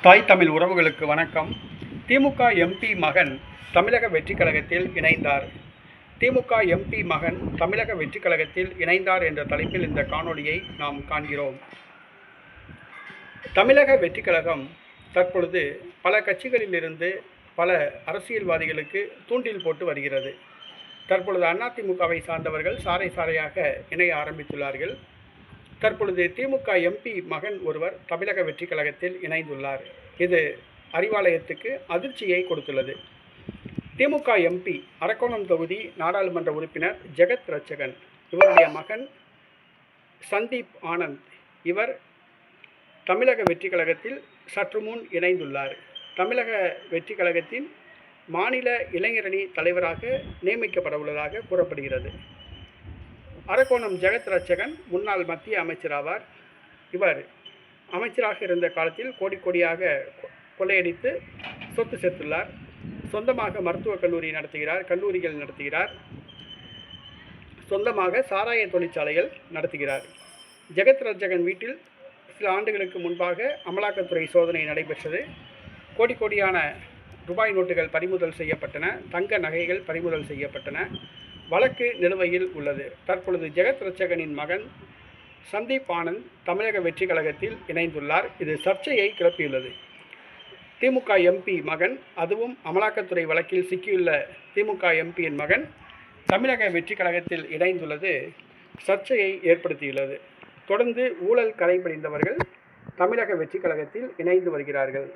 தாய் தமிழ் உறவுகளுக்கு வணக்கம். திமுக எம்பி மகன் தமிழக வெற்றிக் கழகத்தில் இணைந்தார். திமுக எம்பி மகன் தமிழக வெற்றிக் கழகத்தில் இணைந்தார் என்ற தலைப்பில் இந்த காணொளியை நாம் காண்கிறோம். தமிழக வெற்றிக் கழகம் தற்பொழுது பல கட்சிகளிலிருந்து பல அரசியல்வாதிகளுக்கு தூண்டில் போட்டு வருகிறது. தற்பொழுது அதிமுகவை சார்ந்தவர்கள் சாறை சாறையாக இணைய ஆரம்பித்துள்ளார்கள். தற்பொழுது திமுக எம்பி மகன் ஒருவர் தமிழக வெற்றிக் கழகத்தில் இணைந்துள்ளார். இது அறிவாலயத்துக்கு அதிர்ச்சியை கொடுத்துள்ளது. திமுக எம்பி அரக்கோணம் தொகுதி நாடாளுமன்ற உறுப்பினர் ஜெகத் ரட்சகன், இவருடைய மகன் சந்தீப் ஆனந்த், இவர் தமிழக வெற்றிக் கழகத்தில் சற்று முன் இணைந்துள்ளார். தமிழக வெற்றிக் கழகத்தின் மாநில இளைஞரணி தலைவராக நியமிக்கப்பட உள்ளதாக கூறப்படுகிறது. அரக்கோணம் ஜெகத் ரட்சகன் முன்னாள் மத்திய அமைச்சராவார். இவர் அமைச்சராக இருந்த காலத்தில் கோடி கோடியாக கொள்ளையடித்து சொத்து சேர்த்துள்ளார். சொந்தமாக மருத்துவக் கல்லூரி நடத்துகிறார், கல்லூரிகள் நடத்துகிறார், சொந்தமாக சாராய தொழிற்சாலைகள் நடத்துகிறார். ஜெகத் ரட்சகன் வீட்டில் சில ஆண்டுகளுக்கு முன்பாக அமலாக்கத்துறை சோதனை நடைபெற்றது. கோடி கோடியான ரூபாய் நோட்டுகள் பறிமுதல் செய்யப்பட்டன, தங்க நகைகள் பறிமுதல் செய்யப்பட்டன. வழக்கு நிலுவையில் உள்ளது. தற்பொழுது ஜெகத் ரட்சகனின் மகன் சந்தீப் ஆனந்த் தமிழக வெற்றிக் கழகத்தில் இணைந்துள்ளார். இது சர்ச்சையை கிளப்பியுள்ளது. திமுக எம்பி மகன், அதுவும் அமலாக்கத்துறை வழக்கில் சிக்கியுள்ள திமுக எம்பியின் மகன் தமிழக வெற்றிக் கழகத்தில் இணைந்துள்ளது சர்ச்சையை ஏற்படுத்தியுள்ளது. தொடர்ந்து ஊழல் கரை படிந்தவர்கள் தமிழக வெற்றிக் கழகத்தில் இணைந்து வருகிறார்கள்.